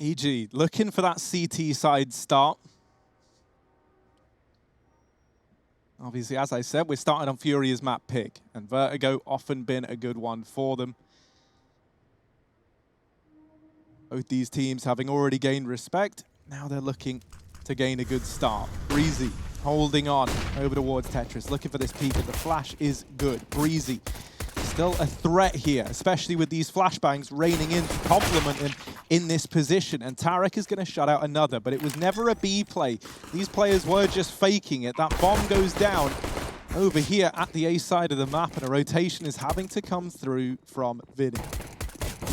EG looking for that CT side start. Obviously, as I said, we're starting on FURIA's map pick, and Vertigo often been a good one for them. Both these teams having already gained respect, now they're looking to gain a good start. Breezy holding on over towards Tetris, looking for this peek, and the flash is good. Breezy still a threat here, especially with these flashbangs raining in to complement him in this position. And Tarek is going to shut out another, but it was never a B play. These players were just faking it. That bomb goes down over here at the A side of the map, and a rotation is having to come through from Vinny.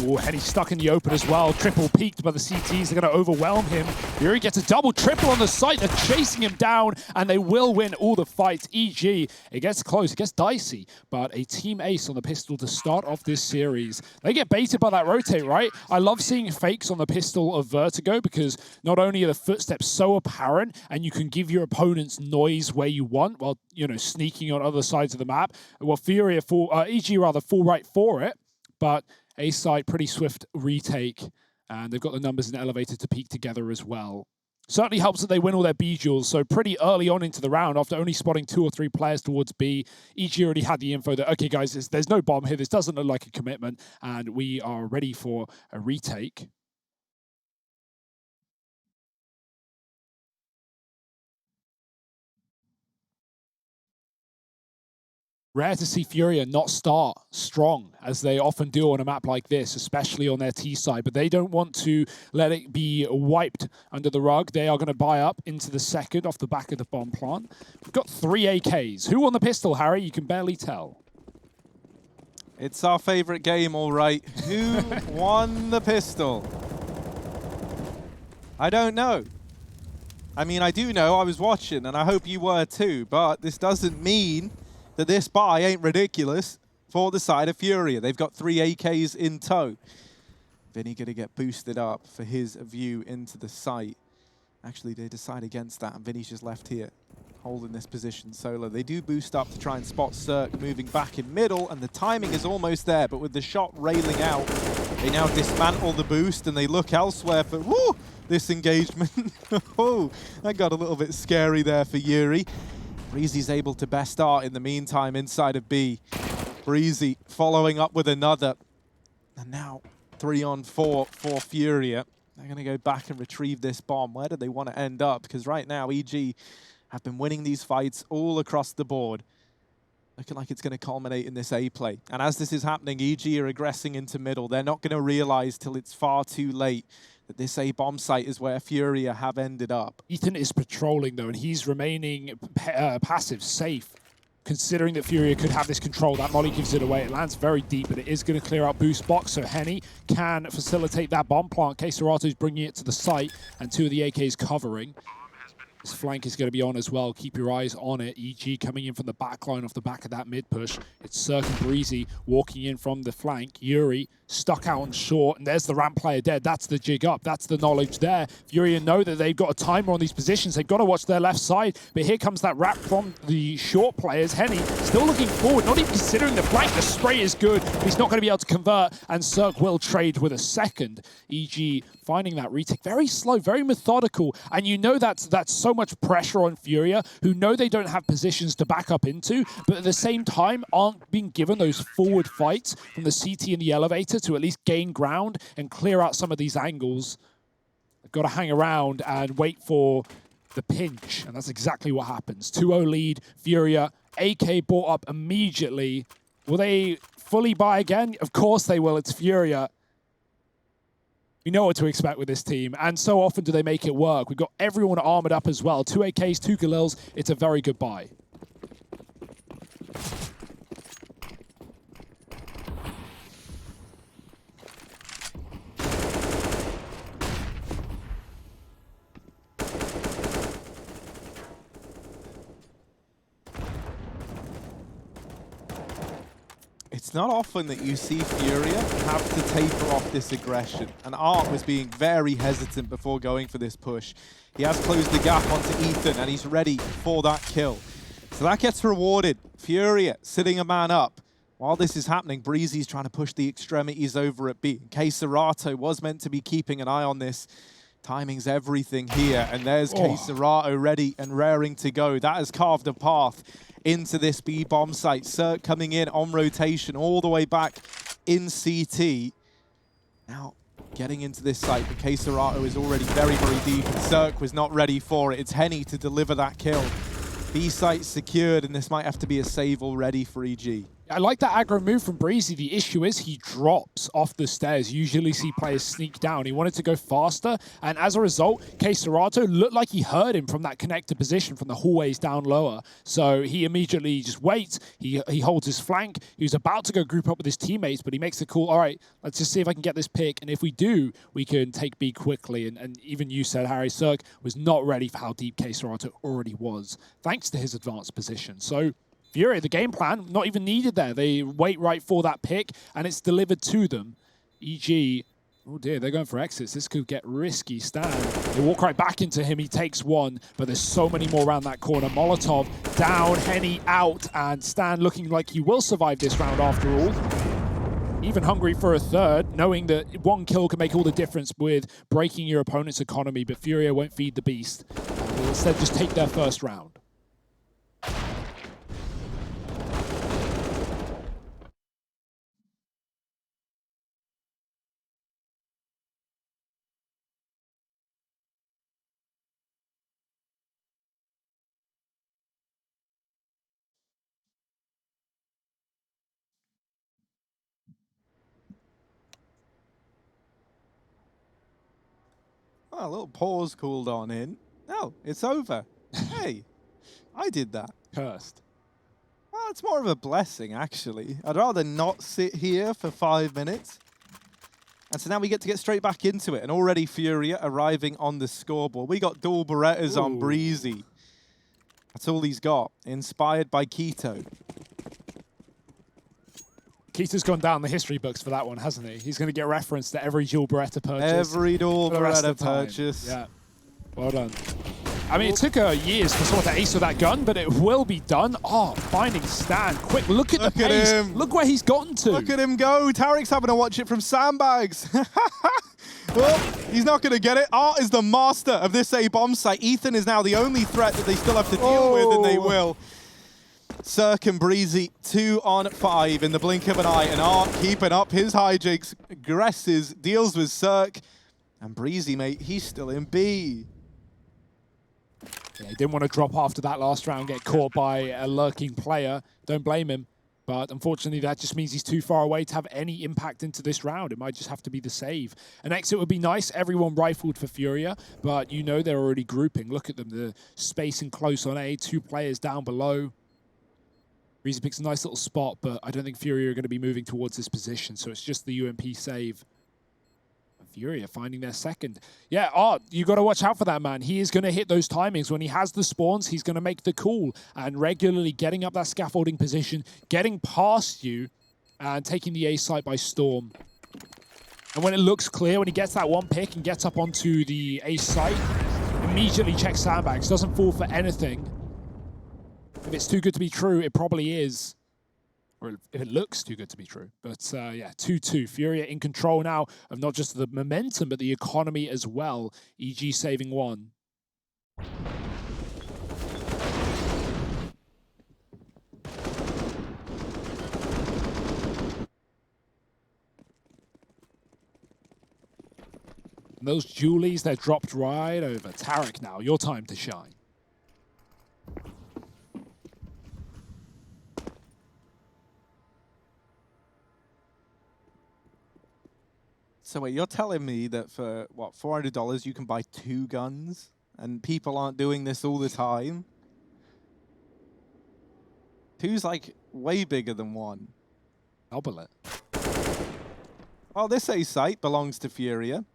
Oh, and he's stuck in the open as well. Triple peaked by the CTs. They're going to overwhelm him. Fury gets a double, triple on the site. They're chasing him down, and they will win all the fights. EG, it gets close, it gets dicey, but a team ace on the pistol to start off this series. They get baited by that rotate, right? I love seeing fakes on the pistol of Vertigo because not only are the footsteps so apparent, and you can give your opponents noise where you want while, you know, sneaking on other sides of the map. Well, FURIA, EG rather, fall right for it, but A side, pretty swift retake, and they've got the numbers in the elevator to peak together as well. Certainly helps that they win all their B duels, so pretty early on into the round, after only spotting 2 or 3 players towards B, EG already had the info that, okay guys, there's no bomb here, this doesn't look like a commitment, and we are ready for a retake. Rare to see FURIA not start strong, as they often do on a map like this, especially on their T side, but they don't want to let it be wiped under the rug. They are going to buy up into the second off the back of the bomb plant. We've got 3 AKs. Who won the pistol, Harry? You can barely tell. It's our favorite game, all right. Who won the pistol? I don't know. I mean, I do know, I was watching, and I hope you were too, but this doesn't mean that this buy ain't ridiculous for the side of FURIA. They've got 3 AKs in tow. Vinny going to get boosted up for his view into the site. Actually, they decide against that, and Vinny's just left here, holding this position solo. They do boost up to try and spot Cirque moving back in middle, and the timing is almost there, but with the shot railing out, they now dismantle the boost, and they look elsewhere for this engagement. Oh, that got a little bit scary there for Yuri. Breezy's able to best start in the meantime inside of B. Breezy following up with another. And now 3 on 4 for FURIA. They're going to go back and retrieve this bomb. Where do they want to end up? Because right now, EG have been winning these fights all across the board. Looking like it's going to culminate in this A play. And as this is happening, EG are aggressing into middle. They're not going to realize till it's far too late that this A bomb site is where FURIA have ended up. Ethan is patrolling though, and he's remaining passive, safe, considering that FURIA could have this control. That molly gives it away. It lands very deep, but it is going to clear out boost box, so Henny can facilitate that bomb plant. K-Serato's bringing it to the site, and 2 of the AKs covering. This flank is going to be on as well. Keep your eyes on it. EG coming in from the back line off the back of that mid push. It's Cirque and Breezy walking in from the flank. Yuri stuck out on short, and there's the ramp player dead. That's the jig up. That's the knowledge there. FURIA know that they've got a timer on these positions. They've got to watch their left side, but here comes that wrap from the short players. Henny still looking forward, not even considering the flank. The spray is good, but he's not going to be able to convert, and Cirque will trade with a second. EG finding that retake very slow, very methodical, and you know that's so much pressure on FURIA, who know they don't have positions to back up into, but at the same time aren't being given those forward fights from the CT and the elevator to at least gain ground and clear out some of these angles. They've got to hang around and wait for the pinch, and that's exactly what happens. 2-0 lead, FURIA, AK bought up immediately. Will they fully buy again? Of course they will, it's FURIA. We know what to expect with this team, and so often do they make it work. We've got everyone armored up as well. 2 AKs, 2 Galils. It's a very good buy. It's not often that you see FURIA have to taper off this aggression. And Art was being very hesitant before going for this push. He has closed the gap onto Ethan, and he's ready for that kill. So that gets rewarded. FURIA sitting a man up. While this is happening, Breezy's trying to push the extremities over at B. Serato was meant to be keeping an eye on this. Timing's everything here, and there's Serato ready and raring to go. That has carved a path into this B bomb site. Cirque coming in on rotation all the way back in CT. Now, getting into this site, but Serato is already very, very deep, and Cirque was not ready for it. It's Henny to deliver that kill. B site secured, and this might have to be a save already for EG. I like that aggro move from Breezy. The issue is he drops off the stairs. Usually see players sneak down. He wanted to go faster, and as a result, Serato looked like he heard him from that connector position from the hallways down lower. So he immediately just waits. He holds his flank. He was about to go group up with his teammates, but he makes the call, all right, let's just see if I can get this pick, and if we do, we can take B quickly. And even you said, Harry, Cirque was not ready for how deep Serato already was, thanks to his advanced position. So FURIA, the game plan, not even needed there. They wait right for that pick, and it's delivered to them. EG, oh dear, they're going for exits. This could get risky. Stan, they walk right back into him. He takes one, but there's so many more around that corner. Molotov down, Henny out, and Stan looking like he will survive this round after all. Even hungry for a third, knowing that one kill can make all the difference with breaking your opponent's economy, but FURIA won't feed the beast. They'll instead just take their first round. Oh, a little pause cooled on in. No, it's over. Hey, I did that. Cursed. Well, it's more of a blessing, actually. I'd rather not sit here for 5 minutes. And so now we get to get straight back into it. And already FURIA arriving on the scoreboard. We got dual Berettas on Breezy. That's all he's got. Inspired by Keto. Keto's gone down the history books for that one, hasn't he? He's going to get referenced to every dual Beretta purchase. Every dual Beretta purchase. Yeah. Well done. I mean, it took years for someone to ace with that gun, but it will be done. Oh, finding Stan. Quick, look at the pace. Him. Look where he's gotten to. Look at him go. Tarek's having to watch it from sandbags. Well, he's not going to get it. Art is the master of this A bomb site. Ethan is now the only threat that they still have to deal with, and they will. Cirque and Breezy 2 on 5 in the blink of an eye, and Art keeping up his hijinks, aggresses, deals with Cirque, and Breezy, mate, he's still in B. Yeah, he didn't want to drop after that last round, get caught by a lurking player. Don't blame him, but unfortunately that just means he's too far away to have any impact into this round. It might just have to be the save. An exit would be nice, everyone rifled for FURIA, but you know they're already grouping. Look at them, the spacing close on A, 2 players down below. Breezy picks a nice little spot, but I don't think FURIA are going to be moving towards this position, so it's just the UMP save. FURIA finding their second. Yeah, Art, you got to watch out for that, man. He is going to hit those timings. When he has the spawns, he's going to make the call, and regularly getting up that scaffolding position, getting past you, and taking the A site by storm. And when it looks clear, when he gets that one pick and gets up onto the A site, immediately checks sandbags, doesn't fall for anything. If it's too good to be true, it probably is. Or if it looks too good to be true. But yeah, 2-2. FURIA in control now of not just the momentum, but the economy as well. EG saving 1. And those Julies, they're dropped right over. Tarek now, your time to shine. So wait, you're telling me that for, what, $400 you can buy 2 guns? And people aren't doing this all the time? 2's like way bigger than 1. Double it. Well, this A site belongs to FURIA.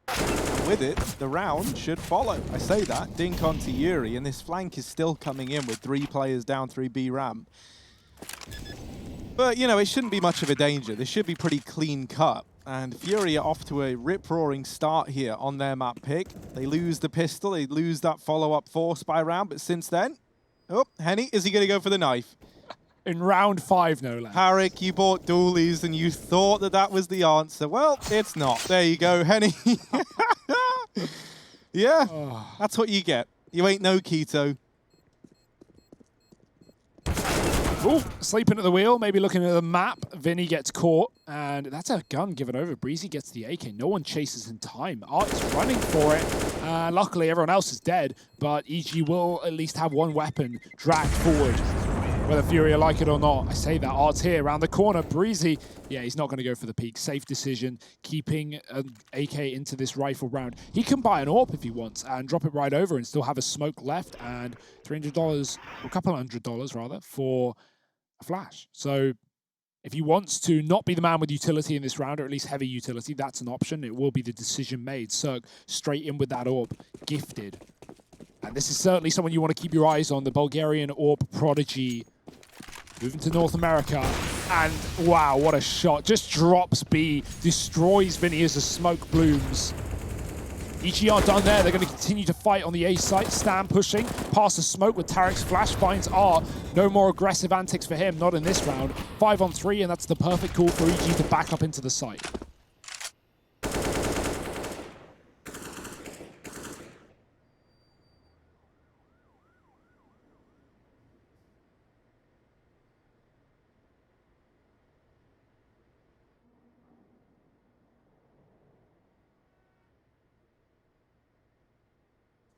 And with it, the round should follow. I say that, dink onto Yuri, and this flank is still coming in with 3 players down through B ramp. But, you know, it shouldn't be much of a danger. This should be pretty clean cut. And FURIA off to a rip-roaring start here on their map pick. They lose the pistol, they lose that follow-up force by round, but since then, oh, Henny, is he going to go for the knife? In round 5, no less. Tarek, you bought dualies and you thought that that was the answer. Well, it's not. There you go, Henny. Yeah, that's what you get. You ain't no keto. Ooh, sleeping at the wheel, maybe looking at the map. Vinny gets caught, and that's a gun given over. Breezy gets the AK. No one chases in time. Art is running for it. Luckily, everyone else is dead, but EG will at least have one weapon dragged forward, whether FURIA like it or not. I say that. Art's here, around the corner. Breezy, yeah, he's not going to go for the peak. Safe decision, keeping an AK into this rifle round. He can buy an AWP if he wants and drop it right over and still have a smoke left and $300, or a couple $100 rather, for a flash. So if he wants to not be the man with utility in this round, or at least heavy utility, that's an option. It will be the decision made. Cirque straight in with that AWP, gifted. And this is certainly someone you want to keep your eyes on, the Bulgarian AWP prodigy. Moving to North America, and wow, what a shot. Just drops B, destroys Vinny as the smoke blooms. EG are done there. They're going to continue to fight on the A site. Stan pushing past the smoke with Tarek's flash. Finds R. No more aggressive antics for him, not in this round. 5 on 3, and that's the perfect call for EG to back up into the site.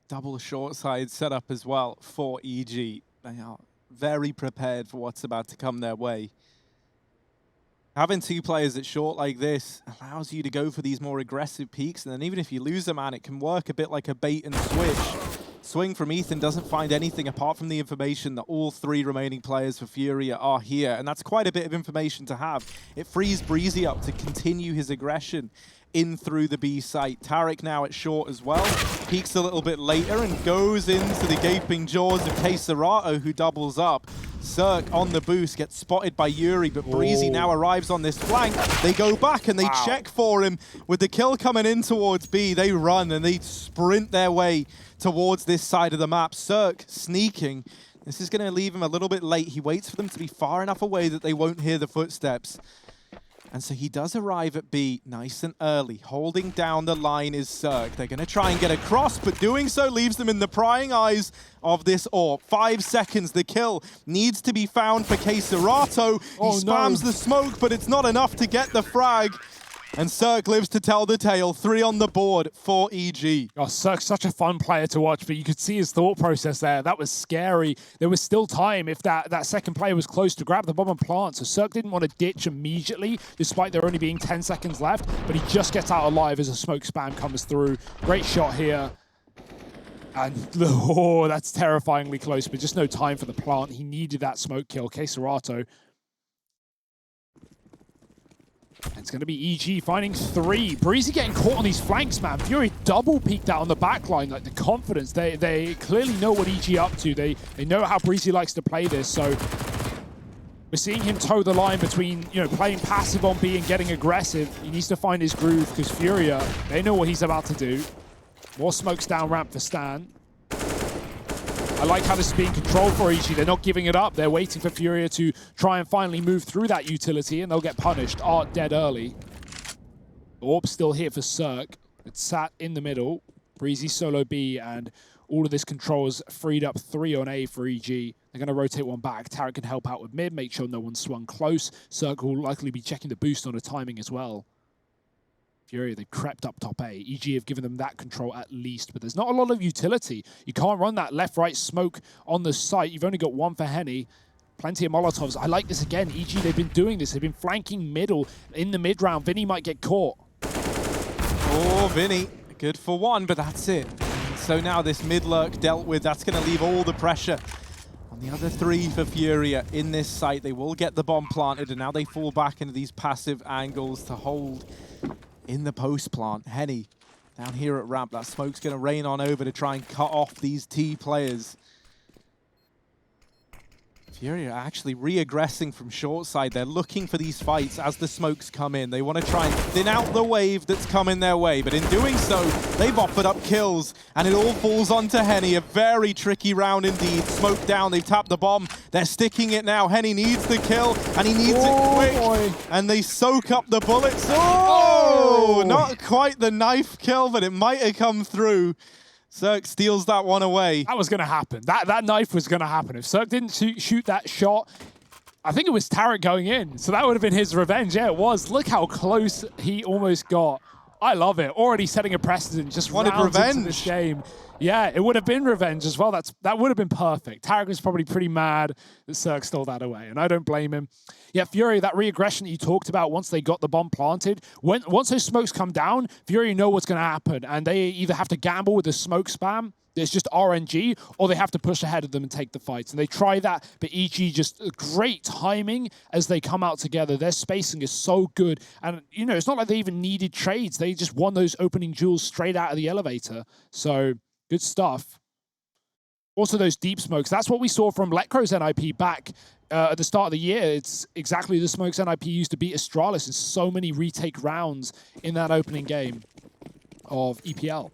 Double short side setup as well for EG. They are very prepared for what's about to come their way. Having two players at short like this allows you to go for these more aggressive peaks, and then even if you lose a man, it can work a bit like a bait and switch. Swing from Ethan doesn't find anything apart from the information that all 3 remaining players for FURIA are here, and that's quite a bit of information to have. It frees Breezy up to continue his aggression in through the B site. Tarek now at short as well. Peeks a little bit later and goes into the gaping jaws of Keserato, who doubles up. Cirque on the boost, gets spotted by Yuri, but Breezy now arrives on this flank. They go back and they check for him. With the kill coming in towards B, they run and they sprint their way towards this side of the map. Cirque sneaking. This is going to leave him a little bit late. He waits for them to be far enough away that they won't hear the footsteps. And so he does arrive at B nice and early. Holding down the line is Cirque. They're going to try and get across, but doing so leaves them in the prying eyes of this AWP. 5 seconds, the kill needs to be found for Keserato. He spams the smoke, but it's not enough to get the frag. And Cirque lives to tell the tale. 3 on the board for EG. Oh, Cirque's such a fun player to watch, but you could see his thought process there. That was scary. There was still time if that second player was close to grab the bomb and plant. So Cirque didn't want to ditch immediately, despite there only being 10 seconds left. But he just gets out alive as a smoke spam comes through. Great shot here. And oh, that's terrifyingly close, but just no time for the plant. He needed that smoke kill. Keserato. It's going to be EG finding 3. Breezy getting caught on these flanks, man. FURIA double peeked out on the back line, like the confidence. They clearly know what EG up to. They know how Breezy likes to play this, so we're seeing him toe the line between, you know, playing passive on B and getting aggressive. He needs to find his groove because FURIA, they know what he's about to do. More smokes down ramp for Stan. I like how this is being controlled for EG. They're not giving it up. They're waiting for FURIA to try and finally move through that utility, and they'll get punished. Art dead early. AWP's still here for Cirque. It's sat in the middle. Breezy solo B, and all of this control has freed up 3 on A for EG. They're going to rotate one back. Tarek can help out with mid, make sure no one's swung close. Cirque will likely be checking the boost on a timing as well. FURIA, they've crept up top A. EG have given them that control at least, but there's not a lot of utility. You can't run that left-right smoke on the site. You've only got 1 for Henny. Plenty of Molotovs. I like this again. EG, they've been doing this. They've been flanking middle in the mid-round. Vinny might get caught. Oh, Vinny. Good for 1, but that's it. So now this mid-lurk dealt with. That's going to leave all the pressure on the other 3 for FURIA in this site. They will get the bomb planted, and now they fall back into these passive angles to hold in the post plant. Henny down here at ramp. That smoke's going to rain on over to try and cut off these T players. FURIA are actually re-aggressing from short side. They're looking for these fights as the smokes come in. They want to try and thin out the wave that's coming their way, but in doing so, they've offered up kills, and it all falls onto Henny. A very tricky round indeed. Smoke down, they've tapped the bomb. They're sticking it now. Henny needs the kill, and he needs it quick. Boy. And they soak up the bullets. Oh! Not quite the knife kill, but it might have come through. Cirque steals that one away. That was going to happen. That knife was going to happen. If Cirque didn't shoot that shot, I think it was Tarek going in. So that would have been his revenge. Yeah, it was. Look how close he almost got. I love it. Already setting a precedent. Just wanted rounds revenge into this game. Yeah, it would have been revenge as well. That would have been perfect. Tarek was probably pretty mad that Cirque stole that away, and I don't blame him. Yeah, FURIA, that re-aggression that you talked about once they got the bomb planted, once those smokes come down, FURIA know what's going to happen, and they either have to gamble with the smoke spam, it's just RNG, or they have to push ahead of them and take the fights. And they try that, but EG just great timing as they come out together. Their spacing is so good. And, you know, it's not like they even needed trades. They just won those opening duels straight out of the elevator. So, good stuff. Also, those deep smokes. That's what we saw from Letcrow's NIP back at the start of the year. It's exactly the smokes NIP used to beat Astralis in so many retake rounds in that opening game of EPL.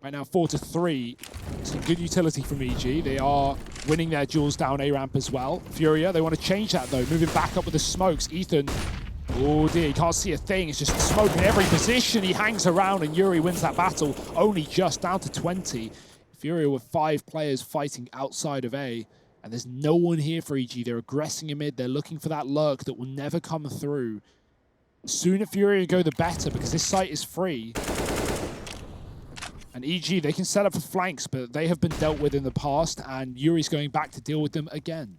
Right now, 4-3. Some good utility from EG. They are winning their duels down A ramp as well. FURIA, they want to change that though. Moving back up with the smokes. Ethan, oh dear, he can't see a thing. It's just smoke in every position. He hangs around and Yuri wins that battle. Only just down to 20. FURIA with 5 players fighting outside of A. And there's no one here for EG. They're aggressing in mid. They're looking for that lurk that will never come through. The sooner FURIA go, the better, because this site is free. And EG, they can set up for flanks, but they have been dealt with in the past, and Yuri's going back to deal with them again.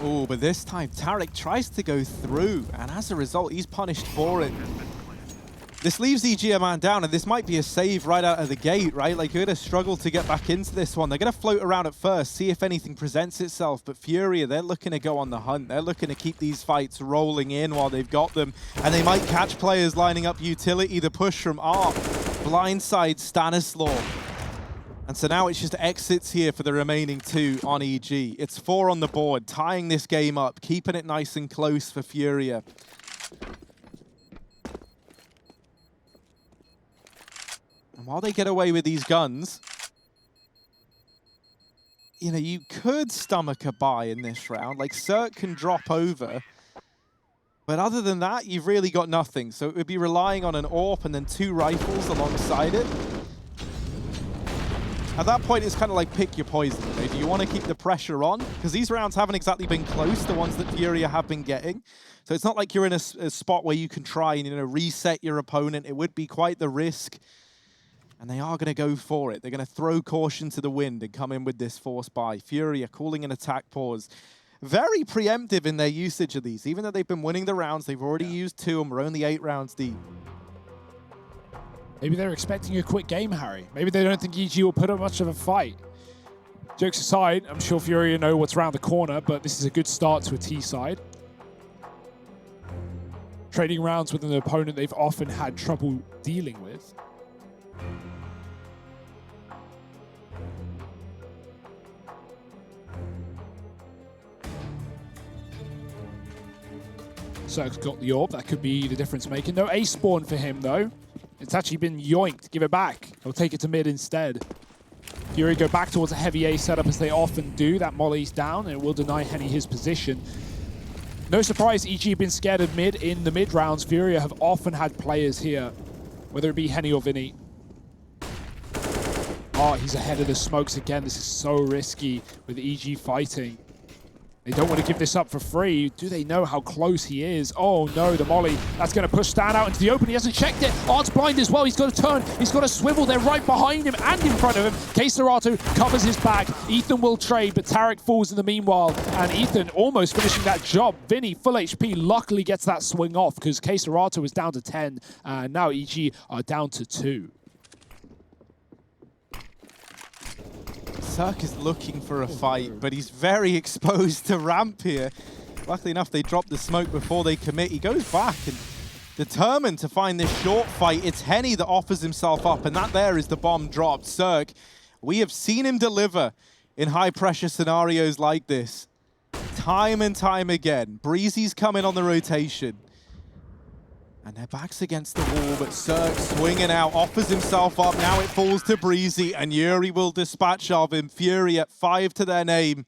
Oh, but this time Tarek tries to go through, and as a result, he's punished for it. This leaves EG a man down, and this might be a save right out of the gate, right? Like, you're going to struggle to get back into this one. They're going to float around at first, see if anything presents itself, but FURIA, they're looking to go on the hunt. They're looking to keep these fights rolling in while they've got them, and they might catch players lining up utility. The push from Arp, blindside Stanislaw. And so now it's just exits here for the remaining 2 on EG. It's 4 on the board, tying this game up, keeping it nice and close for FURIA. And while they get away with these guns, you know, you could stomach a buy in this round. Like, Cirque can drop over. But other than that, you've really got nothing. So it would be relying on an AWP and then 2 rifles alongside it. At that point, it's kind of like pick your poison. You know? Do you want to keep the pressure on? Because these rounds haven't exactly been close, the ones that FURIA have been getting. So it's not like you're in a spot where you can try and, you know, reset your opponent. It would be quite the risk. And they are going to go for it. They're going to throw caution to the wind and come in with this force buy. FURIA calling an attack pause. Very preemptive in their usage of these. Even though they've been winning the rounds, they've already used 2 and we're only 8 rounds deep. Maybe they're expecting a quick game, Harry. Maybe they don't think EG will put up much of a fight. Jokes aside, I'm sure FURIA know what's around the corner, but this is a good start to a T side. Trading rounds with an opponent they've often had trouble dealing with. Cirque's got the AWP. That could be the difference making. No ace spawn for him, though. It's actually been yoinked. Give it back. He'll take it to mid instead. FURIA go back towards a heavy A setup as they often do. That molly's down, and it will deny Henny his position. No surprise, EG have been scared of mid in the mid rounds. FURIA have often had players here, whether it be Henny or Vinny. Oh, he's ahead of the smokes again. This is so risky with EG fighting. They don't want to give this up for free. Do they know how close he is? Oh no, the molly. That's going to push Stan out into the open. He hasn't checked it. Art's blind as well. He's got to turn. He's got to swivel. They're right behind him and in front of him. K-Serato covers his back. Ethan will trade, but Tarek falls in the meanwhile. And Ethan almost finishing that job. Vinny, full HP, luckily gets that swing off because K-Serato is down to 10. And now EG are down to 2. Cirque is looking for a fight, but he's very exposed to ramp here. Luckily enough, they dropped the smoke before they commit. He goes back, and determined to find this short fight. It's Henny that offers himself up, and that there is the bomb dropped. Cirque, we have seen him deliver in high-pressure scenarios like this. Time and time again. Breezy's coming on the rotation. And their back's against the wall, but Cirque swinging out, offers himself up. Now it falls to Breezy, and Yuri will dispatch of him. FURIA 5 to their name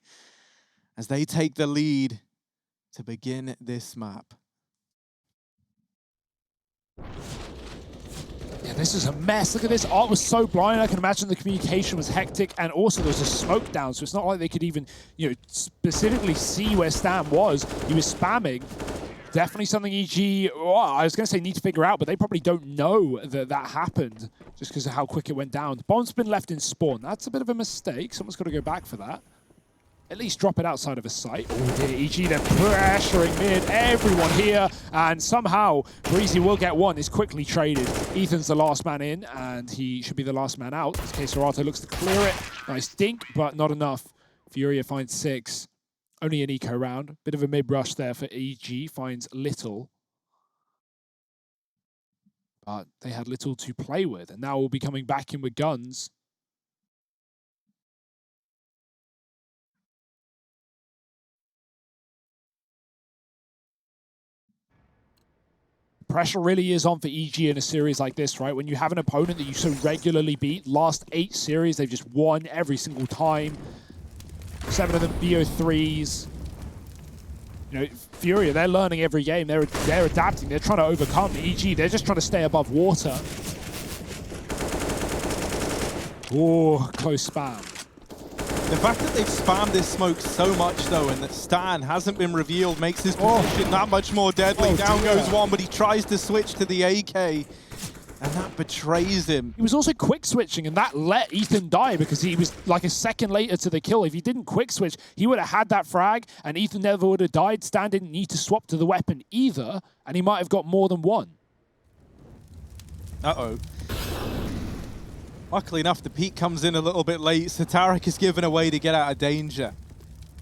as they take the lead to begin this map. Yeah, this is a mess. Look at this. Art was so blind. I can imagine the communication was hectic, and also there was a smoke down, so it's not like they could even, specifically see where Stan was. He was spamming. Definitely something EG, I was going to say need to figure out, but they probably don't know that that happened just because of how quick it went down. The bomb's been left in spawn. That's a bit of a mistake. Someone's got to go back for that. At least drop it outside of a site. Oh dear, EG, they're pressuring mid. Everyone here, and somehow Breezy will get one. It's quickly traded. Ethan's the last man in, and he should be the last man out. As Serato looks to clear it. Nice dink, but not enough. FURIA finds 6. Only an eco round. Bit of a mid-rush there for EG. Finds little. But they had little to play with, and now we'll be coming back in with guns. Pressure really is on for EG in a series like this, right? When you have an opponent that you so regularly beat, last 8 series, they've just won every single time. 7 of them BO3s. FURIA, they're learning every game. They're adapting. They're trying to overcome. EG, they're just trying to stay above water. Oh, close spam. The fact that they've spammed this smoke so much, though, and that Stan hasn't been revealed makes his position that much more deadly. Down goes one, but he tries to switch to the AK, and that betrays him. He was also quick switching, and that let Ethan die because he was like a second later to the kill. If he didn't quick switch, he would have had that frag, and Ethan never would have died. Stan didn't need to swap to the weapon either, and he might have got more than one. Uh-oh. Luckily enough, the peak comes in a little bit late, so Tarek is given away to get out of danger.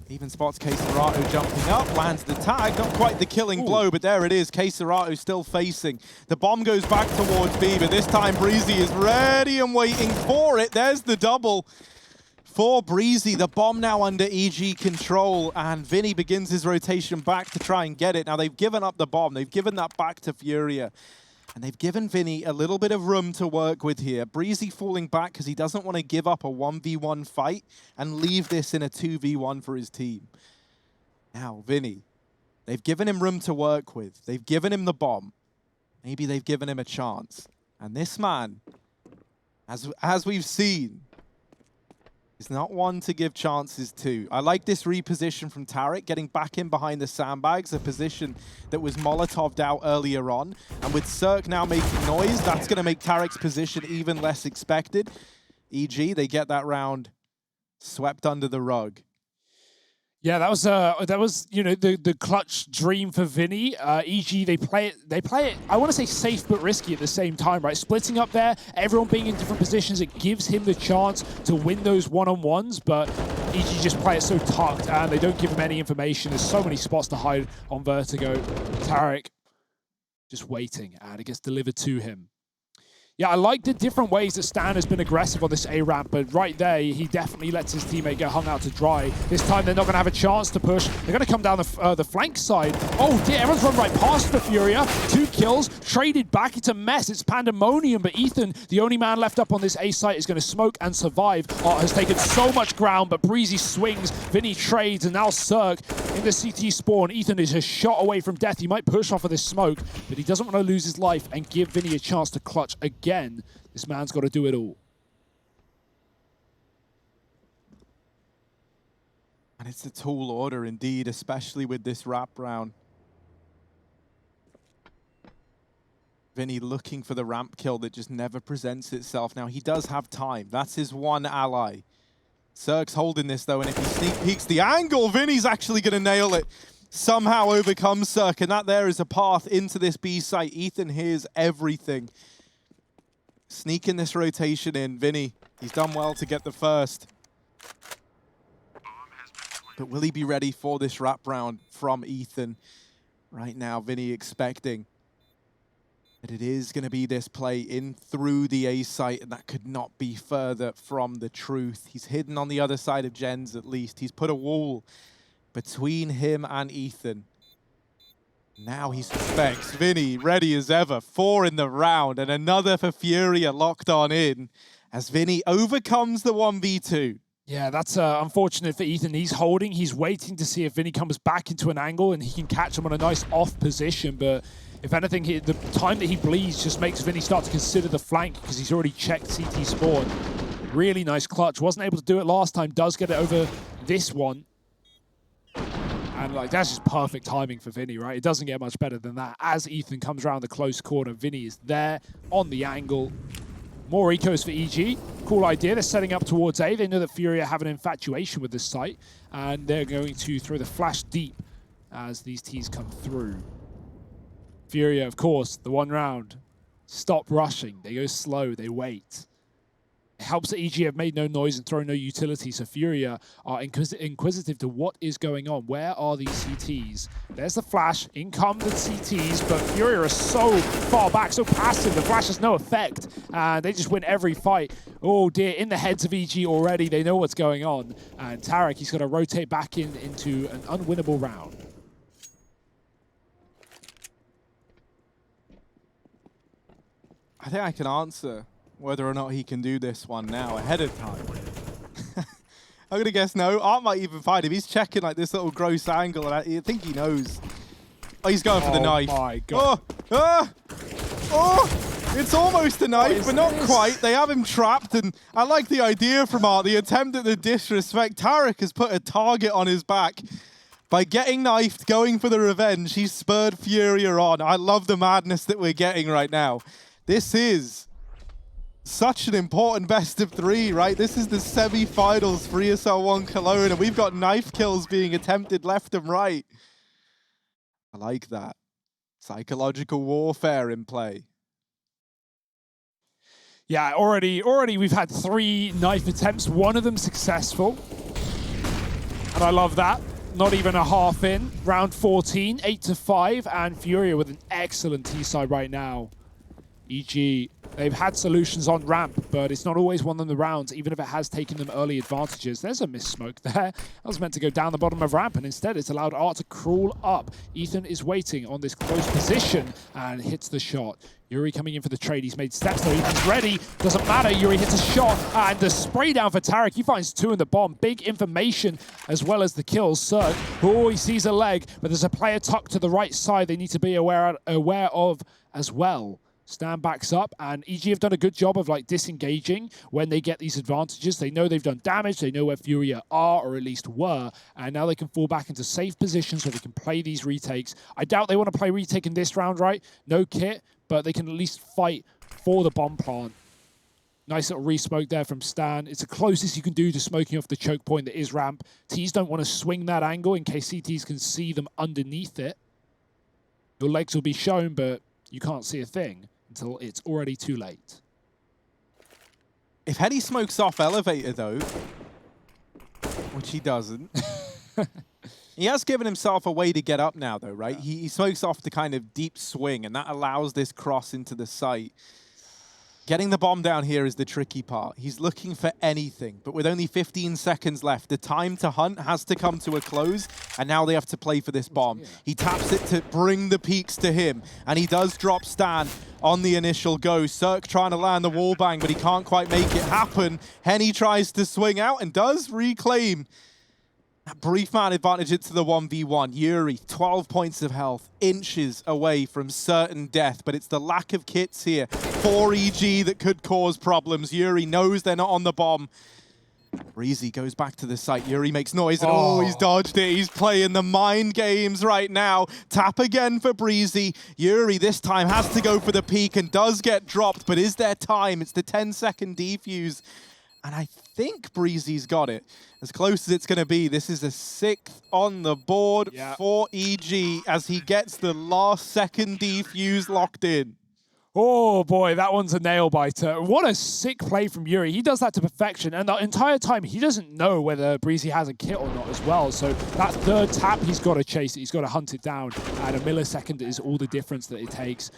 Even spots Serato jumping up, lands the tag, not quite the killing blow, but there it is. Serato still facing. The bomb goes back towards B, but this time Breezy is ready and waiting for it. There's the double for Breezy. The bomb now under EG control, and Vinny begins his rotation back to try and get it. Now they've given up the bomb. They've given that back to FURIA. And they've given Vinny a little bit of room to work with here. Breezy falling back because he doesn't want to give up a 1v1 fight and leave this in a 2v1 for his team. Now, Vinny, they've given him room to work with. They've given him the bomb. Maybe they've given him a chance. And this man, as we've seen, is not one to give chances to. I like this reposition from Tarek, getting back in behind the sandbags, a position that was Molotov'd out earlier on. And with Cirque now making noise, that's going to make Tarek's position even less expected. EG, they get that round swept under the rug. Yeah, that was the clutch dream for Vinny. EG, they play it. I want to say safe but risky at the same time, right? Splitting up there, everyone being in different positions, it gives him the chance to win those one-on-ones. But EG just play it so tucked, and they don't give him any information. There's so many spots to hide on Vertigo. Tarek just waiting, and it gets delivered to him. Yeah, I like the different ways that Stan has been aggressive on this A-ramp, but right there, he definitely lets his teammate get hung out to dry. This time, they're not going to have a chance to push. They're going to come down the flank side. Oh, dear, everyone's run right past the FURIA. 2 kills, traded back. It's a mess. It's pandemonium, but Ethan, the only man left up on this A site, is going to smoke and survive. Art has taken so much ground, but Breezy swings. Vinny trades, and now Cirque in the CT spawn. Ethan is a shot away from death. He might push off of this smoke, but he doesn't want to lose his life and give Vinny a chance to clutch again. This man's got to do it all. And it's a tall order indeed, especially with this wrap round. Vinny looking for the ramp kill that just never presents itself. Now, he does have time. That's his one ally. Cirque's holding this, though, and if he sneak peeks the angle, Vinny's actually going to nail it. Somehow overcomes Cirque, and that there is a path into this B site. Ethan hears everything. Sneaking this rotation in. Vinny, he's done well to get the first. But will he be ready for this wrap round from Ethan? Right now, Vinny expecting But it is going to be this play in through the A site, and that could not be further from the truth. He's hidden on the other side of Jens, at least. He's put a wall between him and Ethan. Now he suspects Vinny, ready as ever. 4 in the round, and another for FURIA locked on in as Vinny overcomes the 1v2. Yeah, that's unfortunate for Ethan. He's holding, he's waiting to see if Vinny comes back into an angle and he can catch him on a nice off position, but if anything, the time that he bleeds just makes Vinny start to consider the flank because he's already checked CT spawn. Really nice clutch. Wasn't able to do it last time, does get it over this one. And like that's just perfect timing for Vinny, right? It doesn't get much better than that. As Ethan comes around the close corner, Vinny is there on the angle. More ecos for EG. Cool idea. They're setting up towards A. They know that FURIA have an infatuation with this site, and they're going to throw the flash deep as these Ts come through. FURIA, of course, the one round. Stop rushing. They go slow. They wait. It helps that EG have made no noise and thrown no utility, so FURIA are inquisitive to what is going on. Where are these CTs? There's the flash. In come the CTs, but FURIA are so far back, so passive. The flash has no effect, and they just win every fight. Oh dear, in the heads of EG already. They know what's going on. And Tarek, he's got to rotate back into an unwinnable round. I think I can answer whether or not he can do this one now ahead of time. I'm going to guess no. Art might even find him. He's checking like this little gross angle, and I think he knows. Oh, he's going for the knife. Oh my God. Oh, it's almost a knife, but not quite. They have him trapped, and I like the idea from Art, the attempt at the disrespect. Tarek has put a target on his back. By getting knifed, going for the revenge, he's spurred FURIA on. I love the madness that we're getting right now. This is such an important best of 3, right? This is the semi-finals for ESL One Cologne, and we've got knife kills being attempted left and right. I like that. Psychological warfare in play. Yeah, already we've had 3 knife attempts, one of them successful. And I love that. Not even a half in. Round 14, 8-5, and FURIA with an excellent T-side right now. EG, they've had solutions on ramp, but it's not always won them the rounds, even if it has taken them early advantages. There's a miss smoke there. That was meant to go down the bottom of ramp, and instead it's allowed Art to crawl up. Ethan is waiting on this close position and hits the shot. Yuri coming in for the trade. He's made steps though. Ethan's ready. Doesn't matter. Yuri hits a shot, and the spray down for Tarek. He finds 2 in the bomb. Big information as well as the kills. Cirque, oh, he sees a leg, but there's a player tucked to the right side they need to be aware of as well. Stan backs up, and EG have done a good job of like disengaging when they get these advantages. They know they've done damage, they know where FURIA are, or at least were, and now they can fall back into safe positions where they can play these retakes. I doubt they want to play retake in this round, right? No kit, but they can at least fight for the bomb plant. Nice little re-smoke there from Stan. It's the closest you can do to smoking off the choke point that is ramp. Ts don't want to swing that angle in case CTs can see them underneath it. Your legs will be shown, but you can't see a thing until it's already too late. If Henny smokes off elevator though, which he doesn't, he has given himself a way to get up now though, right? Yeah. He smokes off the kind of deep swing, and that allows this cross into the site. Getting the bomb down here is the tricky part. He's looking for anything, but with only 15 seconds left, the time to hunt has to come to a close, and now they have to play for this bomb. He taps it to bring the peaks to him, and he does drop Stan on the initial go. Cirque trying to land the wall bang, but he can't quite make it happen. Henny tries to swing out and does reclaim that brief man advantage into the 1v1. Yuri, 12 points of health, inches away from certain death, but it's the lack of kits here for EG that could cause problems. Yuri knows they're not on the bomb. Breezy goes back to the site. Yuri makes noise, and oh, he's dodged it. He's playing the mind games right now. Tap again for Breezy. Yuri this time has to go for the peak and does get dropped, but is there time? It's the 10-second defuse. And I think Breezy's got it. As close as it's going to be, this is a 6th on the board for EG as he gets the last second defuse locked in. Oh boy, that one's a nail biter. What a sick play from Yuri. He does that to perfection, and the entire time he doesn't know whether Breezy has a kit or not as well. So that 3rd tap, he's got to chase it. He's got to hunt it down, and a millisecond is all the difference that it takes.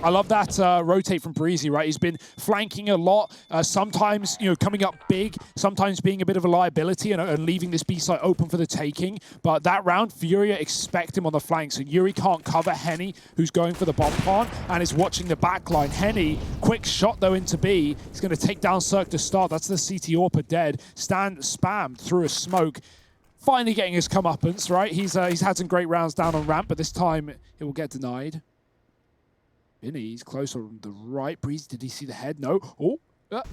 I love that rotate from Breezy, right? He's been flanking a lot, sometimes coming up big, sometimes being a bit of a liability and leaving this B site open for the taking. But that round, FURIA expect him on the flanks, and Yuri can't cover Henny, who's going for the bomb plant and is watching the backline. Henny, quick shot though into B. He's going to take down Cirque to start. That's the CT AWP dead. Stan spammed through a smoke. Finally getting his comeuppance, right? He's had some great rounds down on ramp, but this time it will get denied. Vinny's close on the right. Breeze, did he see the head? No. Oh,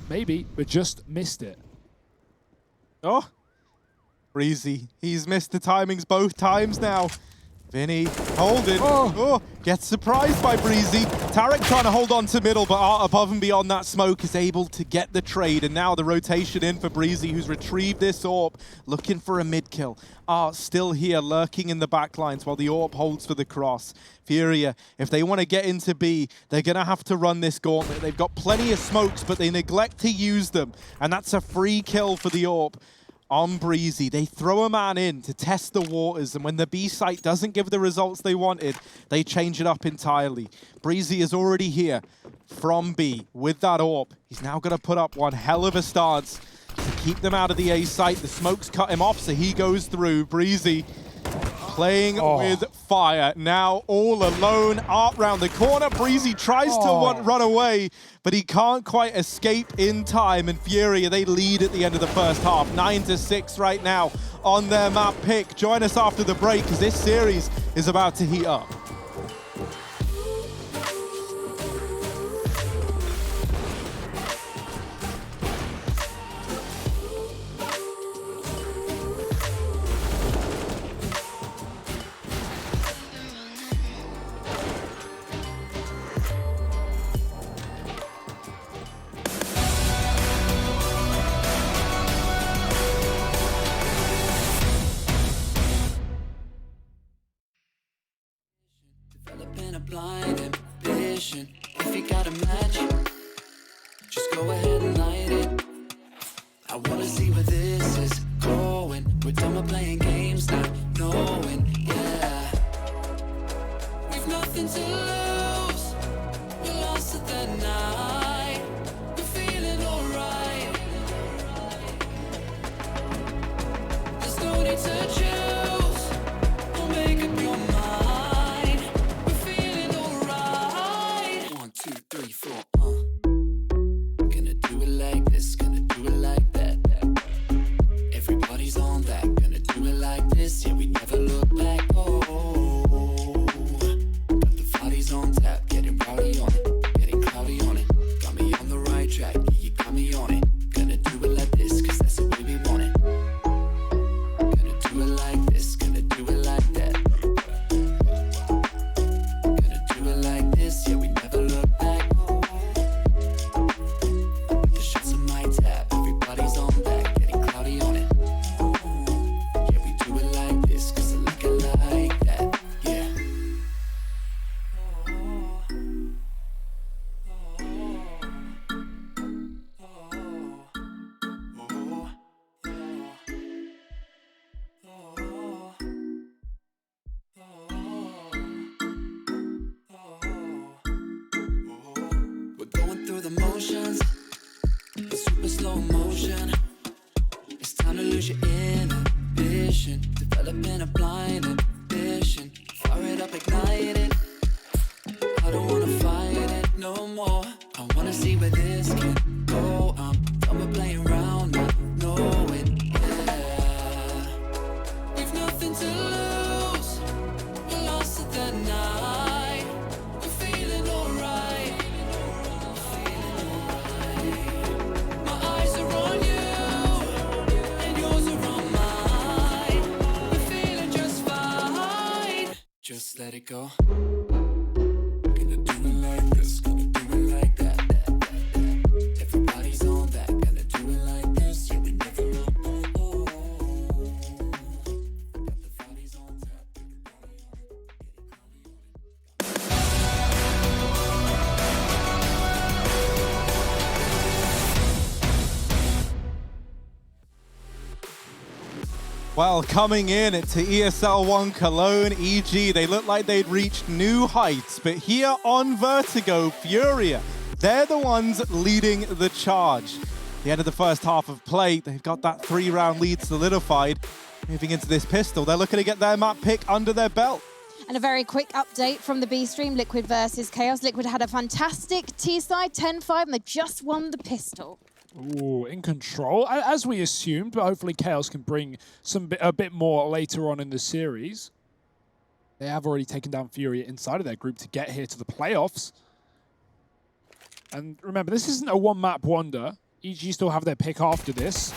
maybe, but just missed it. Oh, Breezy. He's missed the timings both times now. Vinny holding. Oh, gets surprised by Breezy. Tarek trying to hold on to middle, but above and beyond that smoke is able to get the trade. And now the rotation in for Breezy, who's retrieved this AWP, looking for a mid kill. Still here, lurking in the backlines while the AWP holds for the cross. FURIA, if they want to get into B, they're going to have to run this gauntlet. They've got plenty of smokes, but they neglect to use them. And that's a free kill for the AWP. On Breezy, they throw a man in to test the waters, and when the B site doesn't give the results they wanted, they change it up entirely. Breezy is already here from B with that AWP. He's now going to put up one hell of a stance to keep them out of the A site. The smokes cut him off, so he goes through. Breezy playing with fire. Now all alone, Art round the corner. Breezy tries to run away, but he can't quite escape in time. And FURIA, they lead at the end of the first half. 9-6 right now on their map pick. Join us after the break, because this series is about to heat up. Developing a blind ambition. If you got a match, just go ahead and light it. I wanna see where this is going. We're done with playing games, not knowing, yeah. We've nothing to lose. We're lost at the night. We're feeling alright. There's no need to choose. Don't make up your mind. Gonna do it like this, gonna do it like that. Everybody's on that, gonna do it like this. Yeah, we never look back. Oh, got the bodies on tap, getting rowdy on it, getting cloudy on it. Got me on the right track, yeah, you got me on it. Gonna do it like this, cause that's the way we want it. Gonna do it like this, gonna do it like that. Gonna do it like this, yeah, we never look back. The motions, the super slow motion. It's time to lose your inhibition. Developing a blind ambition. Fire it up, ignite it. I don't wanna fight it no more. I wanna see where this can go. I'm done with playing around, not knowing, yeah. We've nothing to lose. We're lost at the night. We're feeling alright. Just let it go. Gonna do it like this, gonna do it like that. Everybody's on that, gonna do it like this. Yeah, we never look. Got the bodies on tap, Well, coming in to ESL One Cologne, EG, they look like they'd reached new heights, but here on Vertigo, FURIA, they're the ones leading the charge. The end of the first half of play, they've got that 3-round lead solidified. Moving into this pistol, they're looking to get their map pick under their belt. And a very quick update from the B stream, Liquid versus Chaos. Liquid had a fantastic T-side, 10-5, and they just won the pistol. Ooh, in control, as we assumed, but hopefully Chaos can bring a bit more later on in the series. They have already taken down FURIA inside of their group to get here to the playoffs. And remember, this isn't a one-map wonder. EG still have their pick after this.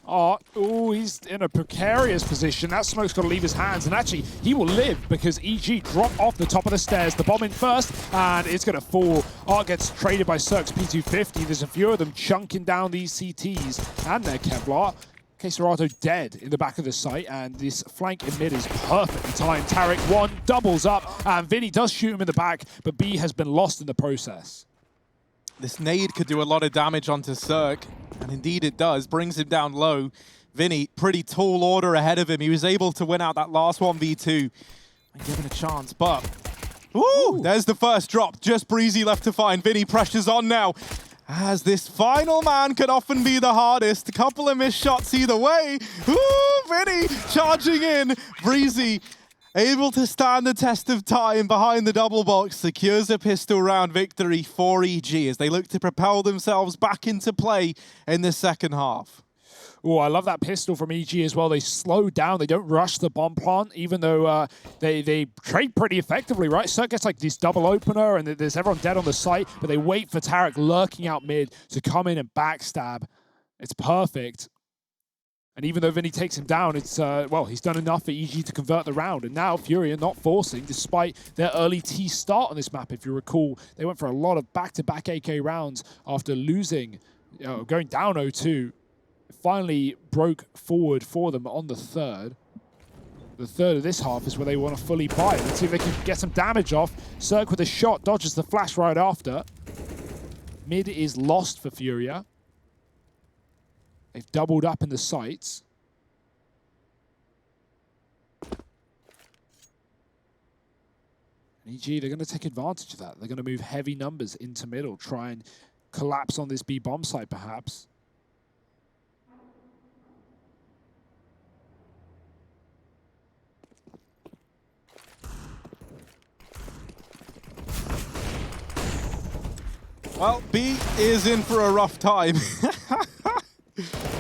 Oh, he's in a precarious position. That smoke's got to leave his hands, and actually, he will live because EG drop off the top of the stairs. The bomb in first, and it's going to fall. Art gets traded by Cirque's P250. There's a few of them chunking down these CTs and their Kevlar. Keserato dead in the back of the site, and this flank in mid is perfectly timed. Tarek one doubles up, and Vinny does shoot him in the back, but B has been lost in the process. This nade could do a lot of damage onto Cirque, and indeed it does. Brings him down low. Vinny, pretty tall order ahead of him. He was able to win out that last 1v2 and given a chance, but... Ooh, there's the first drop. Just Breezy left to find. Vinny pressures on now, as this final man could often be the hardest. A couple of missed shots either way. Ooh, Vinny charging in. Breezy able to stand the test of time behind the double box, secures a pistol round victory for EG as they look to propel themselves back into play in the second half. Oh, I love that pistol from EG as well. They slow down. They don't rush the bomb plant, even though they trade pretty effectively, right? Cirque gets like this double opener, and there's everyone dead on the site, but they wait for Tarek lurking out mid to come in and backstab. It's perfect. And even though Vinny takes him down, it's, well, he's done enough for EG to convert the round. And now FURIA not forcing, despite their early T start on this map. If you recall, they went for a lot of back-to-back AK rounds after losing, going down 0-2. Finally broke forward for them on the third. The third of this half is where they want to fully buy. Let's see if they can get some damage off. Cirque with a shot, dodges the flash right after. Mid is lost for FURIA. They've doubled up in the sights. And EG, they're going to take advantage of that. They're going to move heavy numbers into middle, try and collapse on this B bomb site perhaps. Well, B is in for a rough time.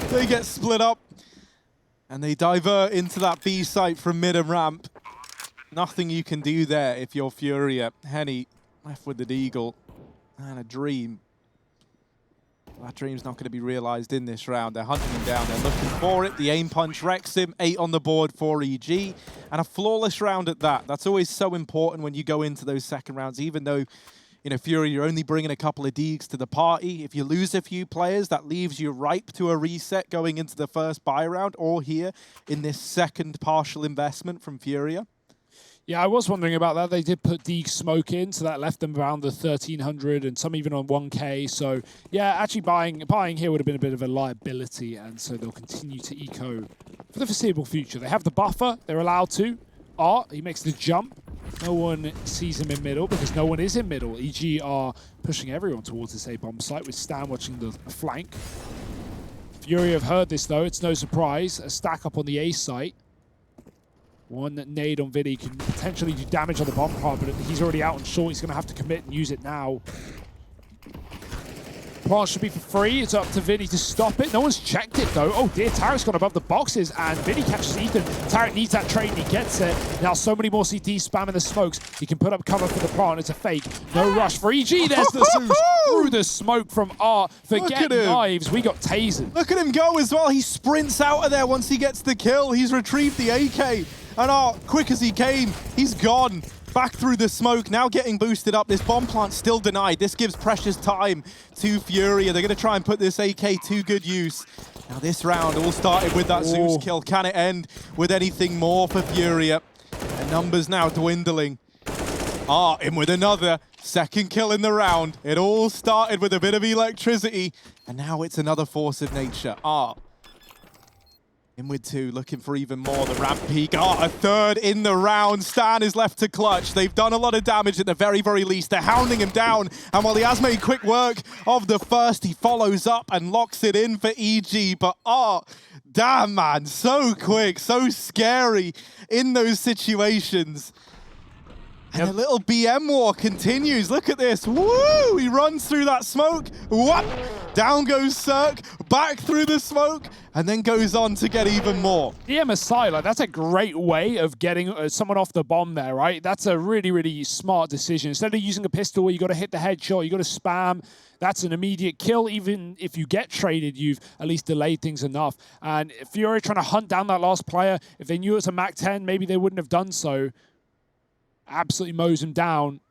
They get split up, and they divert into that B site from mid and ramp. Nothing you can do there if you're FURIA. Henny left with the Deagle, and a dream. That dream's not going to be realized in this round. They're hunting him down, they're looking for it. The aim punch wrecks him, 8 on the board for EG, and a flawless round at that. That's always so important when you go into those second rounds, even though FURIA, you're only bringing a couple of deags to the party. If you lose a few players, that leaves you ripe to a reset going into the first buy round or here in this second partial investment from FURIA. Yeah, I was wondering about that. They did put deag smoke in, so that left them around the 1,300 and some even on 1K. So yeah, actually buying here would have been a bit of a liability, and so they'll continue to eco for the foreseeable future. They have the buffer. They're allowed to. Art, he makes the jump. No one sees him in middle because no one is in middle. EG are pushing everyone towards this A-bomb site with Stan watching the flank. FURIA have heard this though, it's no surprise. A stack up on the A site. One nade on Vinny can potentially do damage on the bomb part, but he's already out on short. He's going to have to commit and use it now. Plant should be for free. It's up to Vinny to stop it. No one's checked it, though. Oh, dear. Tarek's gone above the boxes, and Vinny catches Ethan. Tarek needs that trade, and he gets it. Now, so many more CTs spamming the smokes. He can put up cover for the plant. It's a fake. No rush for EG. There's the Zeus through the smoke from Art. Forget knives. We got tasered. Look at him go as well. He sprints out of there once he gets the kill. He's retrieved the AK. And Art, quick as he came, he's gone. Back through the smoke, now getting boosted up. This bomb plant still denied. This gives precious time to FURIA. They're going to try and put this AK to good use. Now this round all started with that Zeus kill. Can it end with anything more for FURIA? And numbers now dwindling. Art in with another second kill in the round. It all started with a bit of electricity, and now it's another force of nature. Art In with 2, looking for even more. The ramp peak. Oh, a third in the round. Stan is left to clutch. They've done a lot of damage at the very, very least. They're hounding him down. And while he has made quick work of the first, he follows up and locks it in for EG. But oh, damn, man. So quick, so scary in those situations. And the little BM war continues. Look at this. Woo! He runs through that smoke. What? Down goes Cirque, back through the smoke, and then goes on to get even more. EMSI, like, that's a great way of getting someone off the bomb there, right? That's a really, really smart decision. Instead of using a pistol, you got to hit the headshot, you got to spam. That's an immediate kill. Even if you get traded, you've at least delayed things enough. And FURIA trying to hunt down that last player, if they knew it was a Mac 10, maybe they wouldn't have done so. Absolutely mows him down.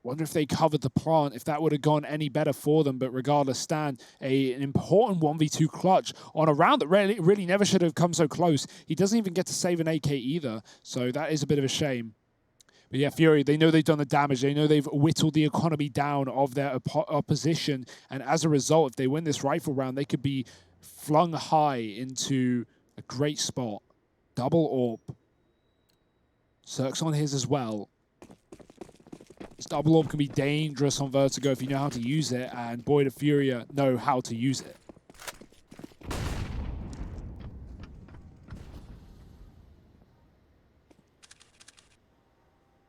Wonder if they covered the plant, if that would have gone any better for them. But regardless, Stan, an important 1v2 clutch on a round that really never should have come so close. He doesn't even get to save an AK either, so that is a bit of a shame. But yeah, FURIA, they know they've done the damage. They know they've whittled the economy down of their opposition. And as a result, if they win this rifle round, they could be flung high into a great spot. Double AWP. Cirque's on his as well. This double AWP can be dangerous on Vertigo if you know how to use it, and boy, do FURIA know how to use it.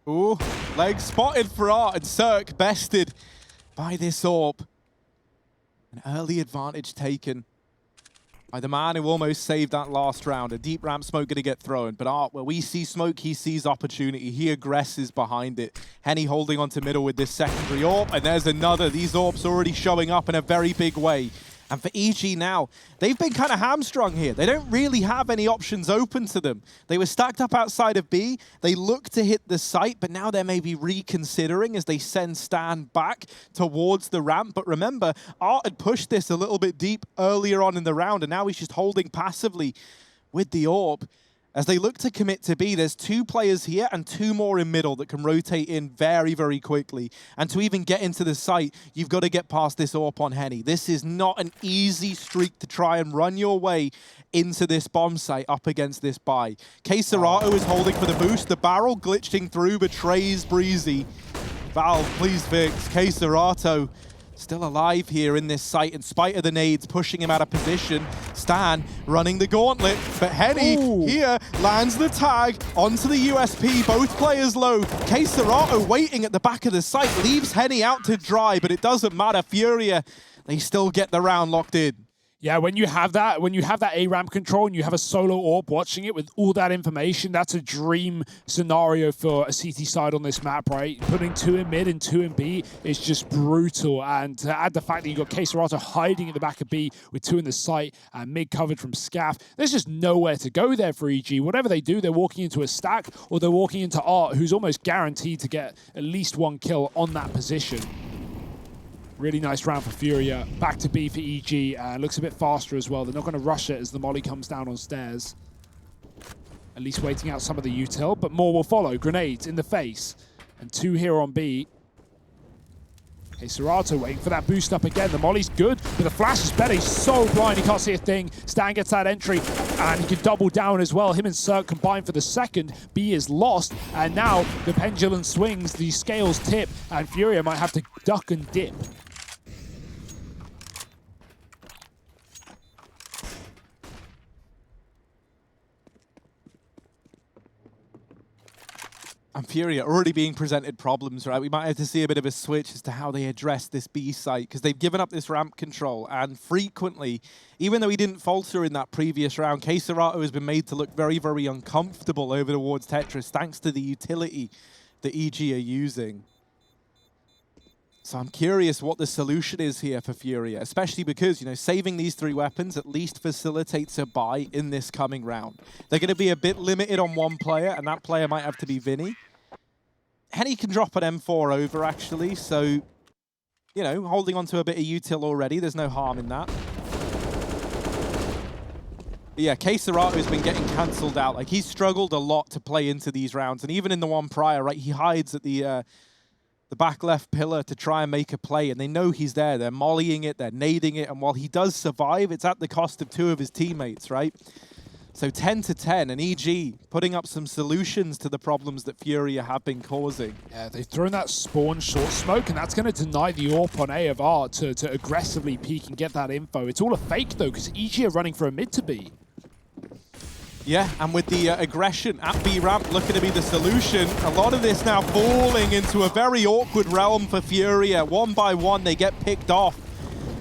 Ooh, leg spotted for Art, and Cirque bested by this AWP. An early advantage taken by the man who almost saved that last round. A deep ramp smoke going to get thrown, but Art, where we see smoke, he sees opportunity. He aggresses behind it. Henny holding onto middle with this secondary AWP, and there's another. These AWPs already showing up in a very big way. And for EG now, they've been kind of hamstrung here. They don't really have any options open to them. They were stacked up outside of B. They look to hit the site, but now they're maybe reconsidering as they send Stan back towards the ramp. But remember, Art had pushed this a little bit deep earlier on in the round, and now he's just holding passively with the AWP. As they look to commit to B, there's 2 players here and 2 more in middle that can rotate in very, very quickly. And to even get into the site, you've got to get past this AWP on Henny. This is not an easy streak to try and run your way into this bomb site up against this buy. K-Serato is holding for the boost. The barrel glitching through betrays Breezy. Valve, please fix. K-Serato still alive here in this site in spite of the nades pushing him out of position. Stan running the gauntlet, but Henny here lands the tag onto the USP. Both players low. K-Serato waiting at the back of the site, leaves Henny out to dry, but it doesn't matter. FURIA, they still get the round locked in. Yeah, when you have that A ramp control and you have a solo AWP watching it with all that information, that's a dream scenario for a CT side on this map, right? Putting 2 in mid and 2 in B is just brutal. And to add the fact that you got K-Serato hiding at the back of B with 2 in the site and mid covered from Scaff, there's just nowhere to go there for EG. Whatever they do, they're walking into a stack or they're walking into Art, who's almost guaranteed to get at least 1 kill on that position. Really nice round for FURIA. Back to B for EG. Looks a bit faster as well. They're not going to rush it as the molly comes down on stairs. At least waiting out some of the util, but more will follow. Grenades in the face. And 2 here on B. K-Serato waiting for that boost up again. The molly's good, but the flash is better. He's so blind, he can't see a thing. Stan gets that entry, and he can double down as well. Him and Cirque combine for the second. B is lost, and now the pendulum swings, the scales tip, and FURIA might have to duck and dip. And FURIA already being presented problems, right? We might have to see a bit of a switch as to how they address this B site, because they've given up this ramp control, and frequently, even though he didn't falter in that previous round, K-Serato has been made to look very, very uncomfortable over towards Tetris, thanks to the utility that EG are using. So I'm curious what the solution is here for FURIA, especially because, you know, saving these 3 weapons at least facilitates a buy in this coming round. They're going to be a bit limited on 1 player, and that player might have to be Vinny. Henny can drop an M4 over, actually, so, you know, holding on to a bit of util already, there's no harm in that. But yeah, K-Serato has been getting cancelled out. Like, he's struggled a lot to play into these rounds, and even in the one prior, right, he hides at the the back left pillar to try and make a play, and they know he's there. They're mollying it, they're nading it, and while he does survive, it's at the cost of 2 of his teammates, right? So 10-10, and EG putting up some solutions to the problems that FURIA have been causing. Yeah, they've thrown that spawn short smoke, and that's going to deny the AWP on A of R to aggressively peek and get that info. It's all a fake, though, because EG are running for a mid to B. Yeah, and with the aggression at B ramp looking to be the solution, a lot of this now falling into a very awkward realm for FURIA. One by one, they get picked off.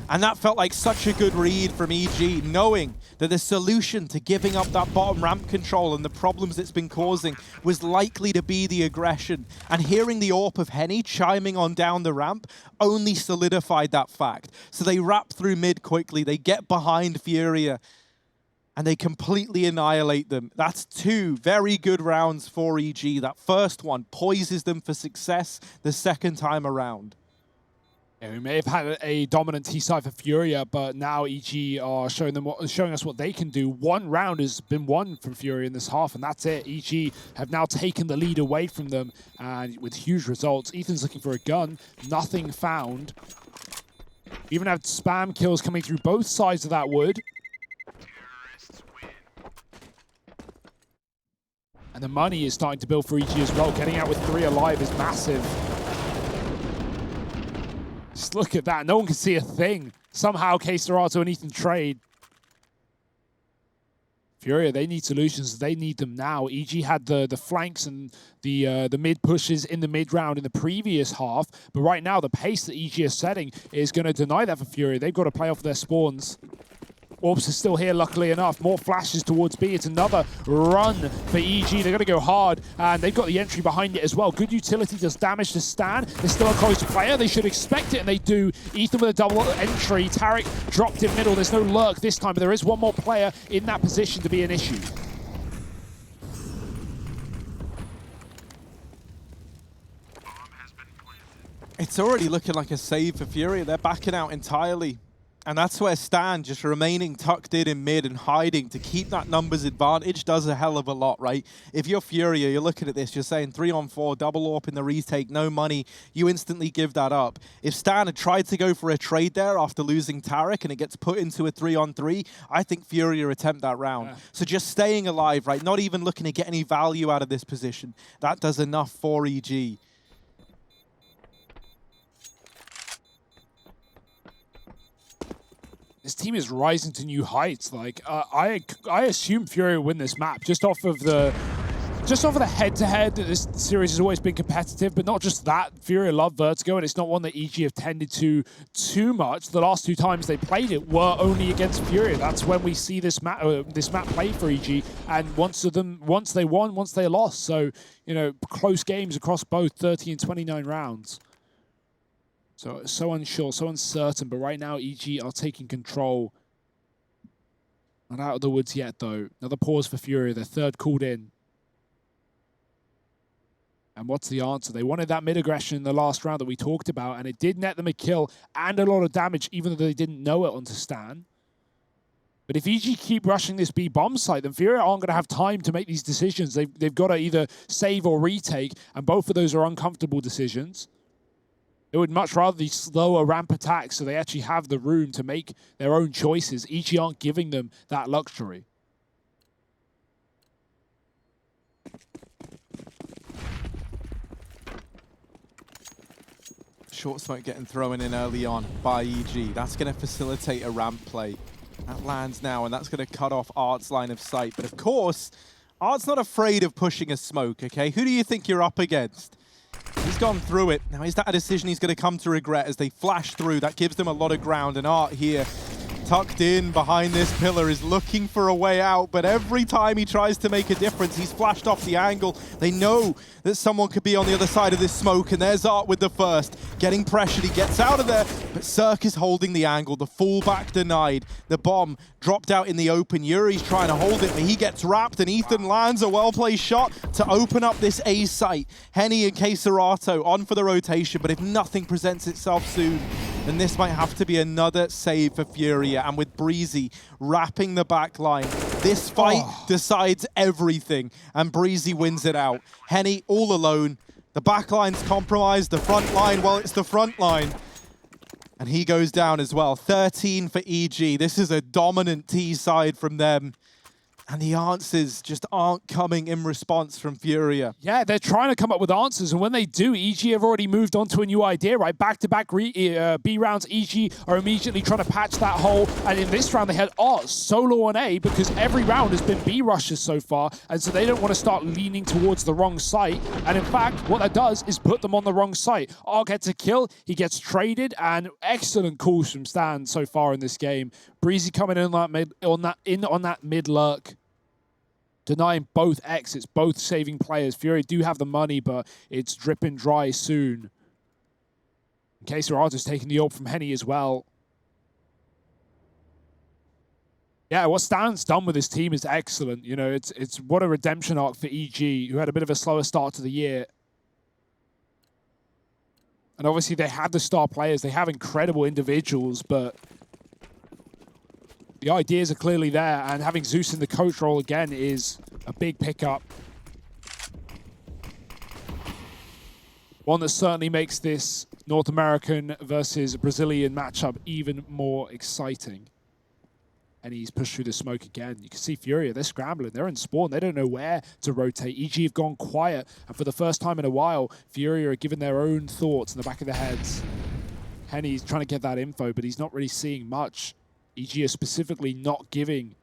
And that felt like such a good read from EG, knowing that the solution to giving up that bottom ramp control and the problems it's been causing was likely to be the aggression. And hearing the AWP of Henny chiming on down the ramp only solidified that fact. So they wrap through mid quickly, they get behind FURIA, and they completely annihilate them. That's 2 very good rounds for EG. That first one poises them for success the second time around. Yeah, we may have had a dominant T side for FURIA, but now EG are showing us what they can do. 1 round has been won from FURIA in this half, and that's it. EG have now taken the lead away from them, and with huge results. Ethan's looking for a gun, nothing found. Even have spam kills coming through both sides of that wood. And the money is starting to build for EG as well. Getting out with 3 alive is massive. Just look at that. No one can see a thing. Somehow, Serato and Ethan trade. FURIA, they need solutions. They need them now. EG had the flanks and the mid pushes in the mid round in the previous half. But right now, the pace that EG is setting is going to deny that for FURIA. They've got to play off their spawns. Orbs is still here, luckily enough. More flashes towards B. It's another run for EG. They're going to go hard, and they've got the entry behind it as well. Good utility does damage to Stan. They're still a close player. They should expect it, and they do. Ethan with a double entry. Tarek dropped in middle. There's no lurk this time, but there is one more player in that position to be an issue. It's already looking like a save for FURIA. They're backing out entirely. And that's where Stan just remaining tucked in mid and hiding to keep that numbers advantage does a hell of a lot, right? If you're FURIA, you're looking at this, you're saying 3-on-4, double AWP in the retake, no money, you instantly give that up. If Stan had tried to go for a trade there after losing Tarek and it gets put into a 3-on-3, I think FURIA attempt that round. Yeah. So just staying alive, right? Not even looking to get any value out of this position. That does enough for EG. This team is rising to new heights. Like I assume FURIA win this map just off of the head-to-head. This series has always been competitive, but not just that. FURIA love Vertigo, and it's not one that EG have tended to too much. The last 2 times they played it were only against FURIA. That's when we see this map played for EG, and once they won, once they lost. So you know, close games across both 30 and 29 rounds. So unsure, so uncertain, but right now EG are taking control. Not out of the woods yet, though. Another pause for FURIA, their 3rd called in. And what's the answer? They wanted that mid-aggression in the last round that we talked about, and it did net them a kill and a lot of damage, even though they didn't know it onto Stan. But if EG keep rushing this B bomb site, then FURIA aren't going to have time to make these decisions. They've got to either save or retake, and both of those are uncomfortable decisions. They would much rather these slower ramp attacks so they actually have the room to make their own choices. EG aren't giving them that luxury. Short smoke getting thrown in early on by EG. That's going to facilitate a ramp play. That lands now, and that's going to cut off Art's line of sight. But of course, Art's not afraid of pushing a smoke, okay? Who do you think you're up against? He's gone through it. Now, is that a decision he's going to come to regret as they flash through? That gives them a lot of ground, and Art here, tucked in behind this pillar, is looking for a way out, but every time he tries to make a difference, he's flashed off the angle. They know that someone could be on the other side of this smoke, and there's Art with the first. Getting pressured, he gets out of there, but Cirque is holding the angle. The fallback denied. The bomb dropped out in the open. Yuri's trying to hold it, but he gets wrapped, and Ethan lands a well-placed shot to open up this A site. Henny and Serato on for the rotation, but if nothing presents itself soon, then this might have to be another save for FURIA. And with Breezy wrapping the back line, this fight decides everything, and Breezy wins it out. Henny all alone, The back line's compromised, the front line, well, it's the front line. And he goes down as well. 13 for EG. This is a dominant T side from them. And the answers just aren't coming in response from FURIA. Yeah, they're trying to come up with answers, and when they do, EG have already moved on to a new idea, right? Back-to-back B rounds, EG are immediately trying to patch that hole, and in this round they had Art solo on A because every round has been B rushes so far, and so they don't want to start leaning towards the wrong site, and in fact, what that does is put them on the wrong site. Art gets a kill, he gets traded, and excellent calls from Stan so far in this game. Breezy coming in on that mid lurk, denying both exits, both saving players. FURIA do have the money, but it's dripping dry soon. Kesarato's taking the ult from Henny as well. Yeah, what Stan's done with his team is excellent. You know, it's what a redemption arc for EG, who had a bit of a slower start to the year. And obviously they have the star players, they have incredible individuals, but the ideas are clearly there, and having Zeus in the coach role again is a big pickup. One that certainly makes this North American versus Brazilian matchup even more exciting. And he's pushed through the smoke again. You can see FURIA, they're scrambling, they're in spawn, they don't know where to rotate. EG have gone quiet, and for the first time in a while, FURIA are given their own thoughts in the back of their heads. Henny's trying to get that info, but he's not really seeing much. EG is specifically not giving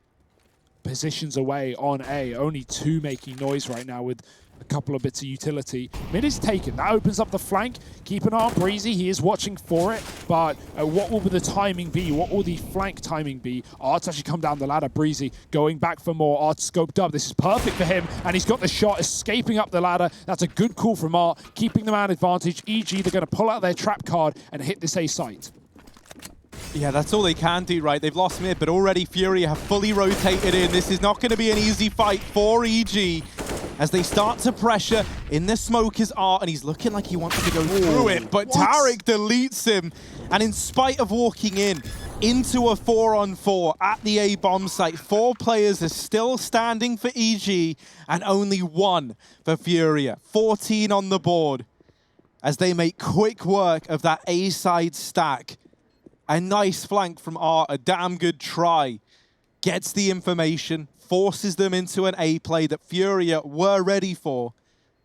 positions away on A. Only 2 making noise right now with a couple of bits of utility. Mid is taken. That opens up the flank. Keep an eye on Breezy. He is watching for it. But what will the timing be? What will the flank timing be? Art's actually come down the ladder. Breezy going back for more. Art scoped up. This is perfect for him. And he's got the shot escaping up the ladder. That's a good call from Art. Keeping the man advantage. EG, they're going to pull out their trap card and hit this A site. Yeah, that's all they can do, right? They've lost mid, but already FURIA have fully rotated in. This is not going to be an easy fight for EG as they start to pressure. In the smoke is Art, and he's looking like he wants to go through it, but Tarek deletes him. And in spite of walking into a 4-on-4 at the A bomb site, 4 players are still standing for EG and only 1 for FURIA. 14 on the board as they make quick work of that A side stack. A nice flank from Art, a damn good try. Gets the information, forces them into an A play that FURIA were ready for.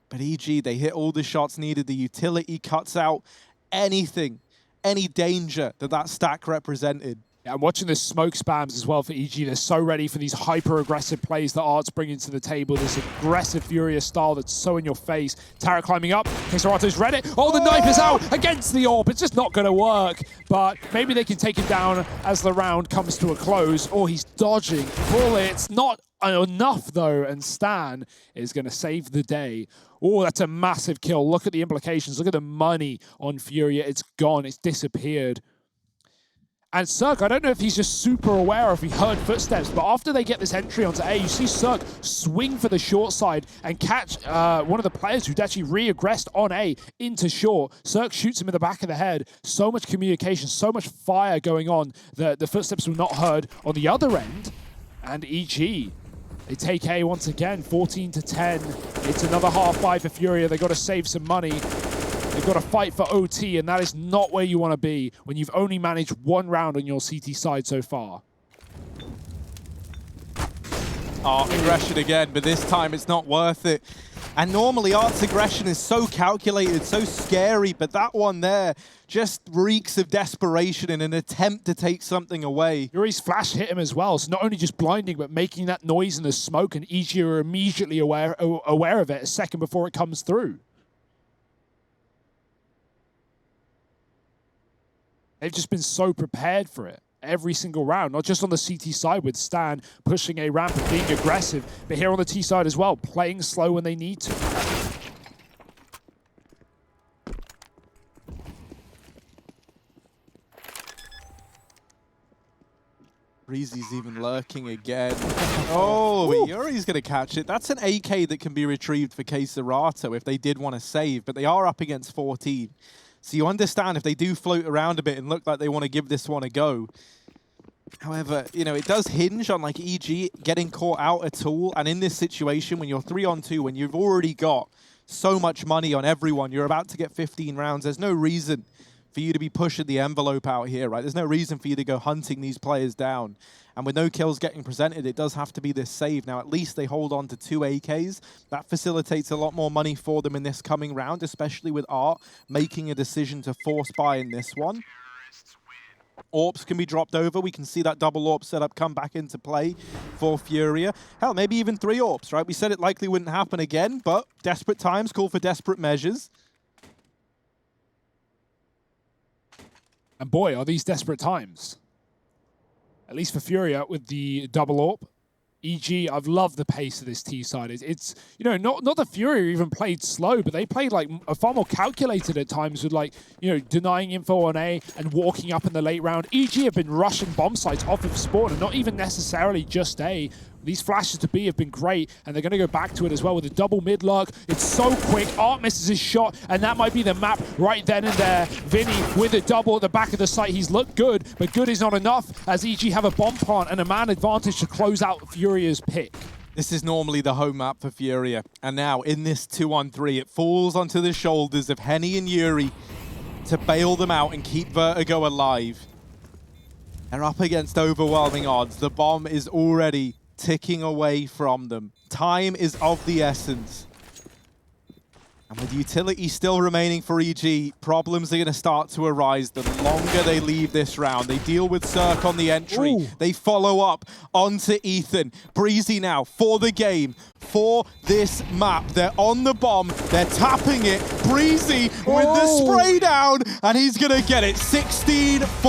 But EG, they hit all the shots needed. The utility cuts out anything, any danger that stack represented. Yeah, I'm watching the smoke spams as well for EG. They're so ready for these hyper-aggressive plays that Art's bringing to the table. This aggressive FURIA style that's so in your face. Tarek climbing up. Kesarato's read it. Oh, the knife is out against the AWP. It's just not going to work. But maybe they can take him down as the round comes to a close. Oh, he's dodging bullets. Not enough, though. And Stan is going to save the day. Oh, that's a massive kill. Look at the implications. Look at the money on FURIA. It's gone. It's disappeared. And Cirque, I don't know if he's just super aware if he heard footsteps, but after they get this entry onto A, you see Cirque swing for the short side and catch one of the players who'd actually re-aggressed on A into short. Cirque shoots him in the back of the head. So much communication, so much fire going on that the footsteps were not heard on the other end. And EG, they take A once again, 14-10. It's another half fight for FURIA. They got to save some money. They've got to fight for OT, and that is not where you want to be when you've only managed 1 round on your CT side so far. Art aggression again, but this time it's not worth it. And normally Art's aggression is so calculated, so scary, but that one there just reeks of desperation in an attempt to take something away. Yuri's flash hit him as well, so not only just blinding, but making that noise in the smoke, and EG are immediately aware of it a second before it comes through. They've just been so prepared for it every single round, not just on the CT side with Stan pushing a ramp and being aggressive, but here on the T side as well, playing slow when they need to. Breezy's even lurking again. Oh, Yuri's going to catch it. That's an AK that can be retrieved for Kesarato if they did want to save, but they are up against 14. So you understand if they do float around a bit and look like they want to give this one a go. However, you know, it does hinge on like EG getting caught out at all. And in this situation, when you're 3-on-2, when you've already got so much money on everyone. You're about to get 15 rounds. There's no reason for you to be pushing the envelope out here, right? There's no reason for you to go hunting these players down. And with no kills getting presented, it does have to be this save. Now, at least they hold on to 2 AKs. That facilitates a lot more money for them in this coming round, especially with Art making a decision to force buy in this one. AWPs can be dropped over. We can see that double AWP setup come back into play for FURIA. Hell, maybe even 3 AWPs, right? We said it likely wouldn't happen again, but desperate times call for desperate measures. And boy, are these desperate times. At least for FURIA with the double AWP. EG, I've loved the pace of this T side. It's you know, not that FURIA even played slow, but they played like far more calculated at times with like, you know, denying info on A and walking up in the late round. EG have been rushing bomb sites off of spawn and not even necessarily just A. These flashes to B have been great, and they're going to go back to it as well with a double mid-lurk. It's so quick. Art misses his shot, and that might be the map right then and there. Vinny with a double at the back of the site. He's looked good, but good is not enough as EG have a bomb plant and a man advantage to close out FURIA's pick. This is normally the home map for FURIA, and now in this 2-on-3, it falls onto the shoulders of Henny and Yuri to bail them out and keep Vertigo alive. They're up against overwhelming odds. The bomb is already ticking away from them. Time is of the essence. And with utility still remaining for EG, problems are going to start to arise the longer they leave this round. They deal with Cirque on the entry. Ooh. They follow up onto Ethan. Breezy now for the game, for this map. They're on the bomb. They're tapping it. Breezy with the spray down, and he's going to get it. 16-4.